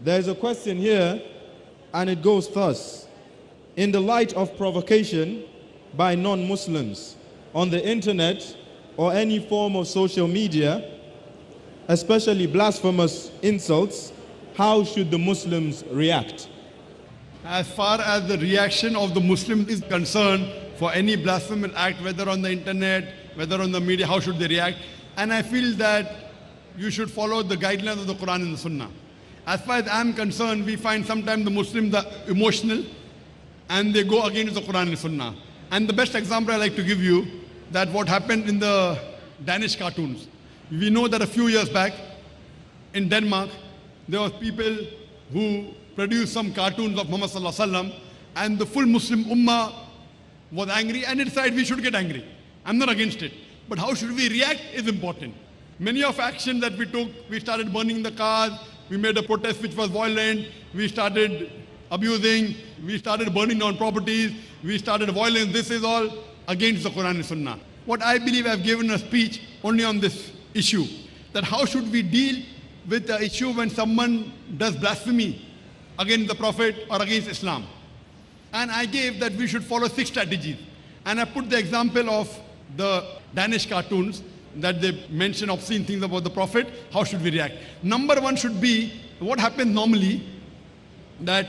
There's a question here, and it goes thus. In the light of provocation by non-Muslims on the internet or any form of social media, especially blasphemous insults, how should the Muslims react? As far as the reaction of the Muslims is concerned, for any blasphemous act, whether on the internet, whether on the media, how should they react? And I feel that you should follow the guidelines of the Quran and the Sunnah. As far as I'm concerned, we find sometimes the Muslims are emotional and they go against the Quran and Sunnah. And the best example I like to give you, that what happened in the Danish cartoons. We know that a few years back in Denmark, there were people who produced some cartoons of Muhammad Sallallahu Alaihi Wasallam, and the full Muslim Ummah was angry and it decided we should get angry. I'm not against it. But how should we react is important. Many of actions that we took, we started burning the cars, we made a protest which was violent, we started abusing, we started burning down properties, we started violence. This is all against the Quran and Sunnah. What I believe, I've given a speech only on this issue, that how should we deal with the issue when someone does blasphemy against the Prophet or against Islam. And I gave that we should follow 6 strategies. And I put the example of the Danish cartoons, that they mention obscene things about the Prophet. How should we react? Number 1 should be, what happens normally, that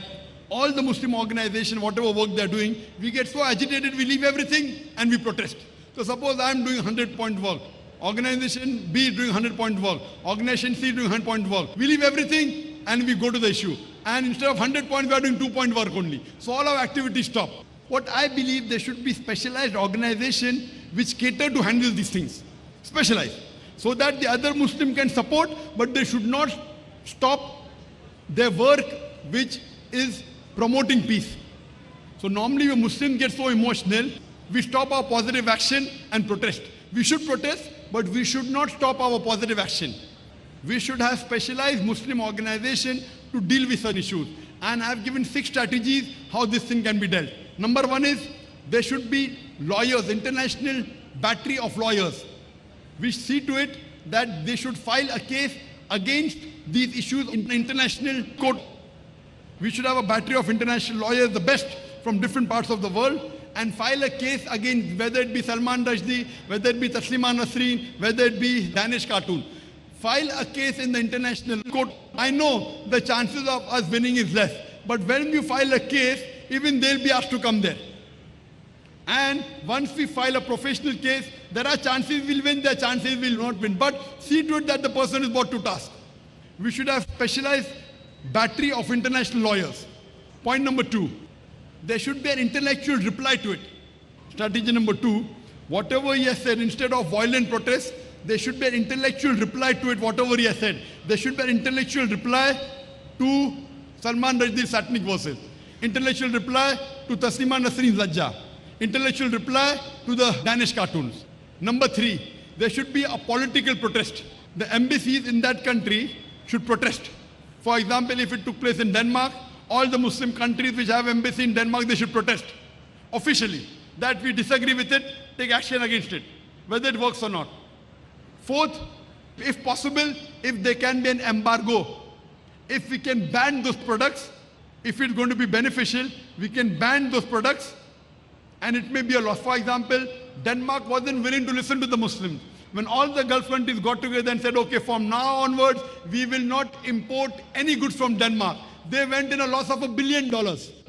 all the Muslim organization, whatever work they're doing, we get so agitated, we leave everything and we protest. So suppose I'm doing 100-point work, organization B is doing 100-point work, organization C is doing 100-point work. We leave everything and we go to the issue. And instead of 100 points, we are doing 2-point work only. So all our activities stop. What I believe, there should be specialized organization which cater to handle these things. Specialized. So that the other Muslim can support, but they should not stop their work which is promoting peace. So normally when Muslims get so emotional, we stop our positive action and protest. We should protest, but we should not stop our positive action. We should have specialized Muslim organization to deal with such issues. And I've given 6 strategies how this thing can be dealt. Number 1 is, there should be lawyers, international battery of lawyers. We see to it that they should file a case against these issues in the international court. We should have a battery of international lawyers, the best from different parts of the world, and file a case against whether it be Salman Rushdie, whether it be Taslima Nasreen, whether it be Danish cartoon. File a case in the international court. I know the chances of us winning is less, but when you file a case, even they'll be asked to come there. And once we file a professional case, there are chances we'll win, there are chances we'll not win. But see to it that the person is brought to task. We should have specialized battery of international lawyers. Point number 2, there should be an intellectual reply to it. Strategy number 2, whatever he has said, instead of violent protest, there should be an intellectual reply to it, whatever he has said. There should be an intellectual reply to Salman Rushdie's satanic verses. Intellectual reply to Taslima Nasreen's Lajja. Intellectual reply to the Danish cartoons. Number 3, there should be a political protest. The embassies in that country should protest. For example, if it took place in Denmark, all the Muslim countries which have embassy in Denmark, they should protest officially that we disagree with it, take action against it, whether it works or not. 4th, if possible, if there can be an embargo, if we can ban those products, if it's going to be beneficial, we can ban those products and it may be a loss. For example, Denmark wasn't willing to listen to the Muslims. When all the Gulf countries got together and said, okay, from now onwards, we will not import any goods from Denmark, they went in a loss of $1 billion.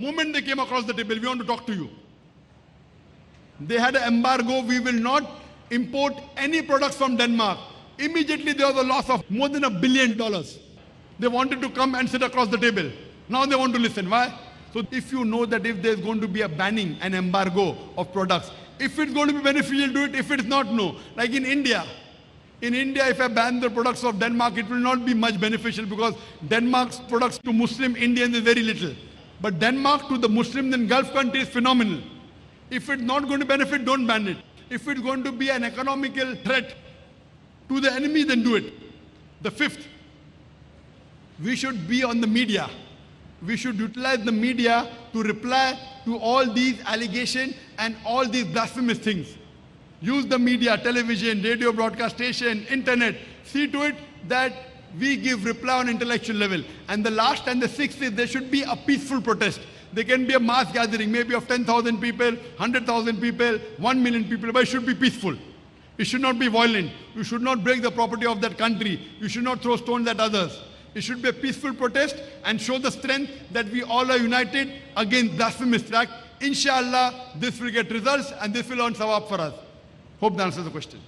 Moment they came across the table, we want to talk to you. They had an embargo, we will not import any products from Denmark. Immediately there was a loss of more than $1 billion. They wanted to come and sit across the table. Now they want to listen. Why? So if you know that if there's going to be a banning, an embargo of products, if it's going to be beneficial, do it. If it's not, no. Like in India, if I ban the products of Denmark, it will not be much beneficial because Denmark's products to Muslim Indians is very little. But Denmark to the Muslims in Gulf countries is phenomenal. If it's not going to benefit, don't ban it. If it's going to be an economical threat to the enemy, then do it. The 5th, we should be on the media. We should utilize the media to reply to all these allegations and all these blasphemous things. Use the media, television, radio broadcast station, internet. See to it that we give reply on intellectual level. And the last and the sixth is there should be a peaceful protest. There can be a mass gathering, maybe of 10,000 people, 100,000 people, 1 million people, but it should be peaceful. It should not be violent. You should not break the property of that country. You should not throw stones at others. It should be a peaceful protest and show the strength that we all are united against blasphemous act. Inshallah, this will get results and this will earn sawab for us. Hope that answers the question.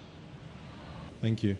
Thank you.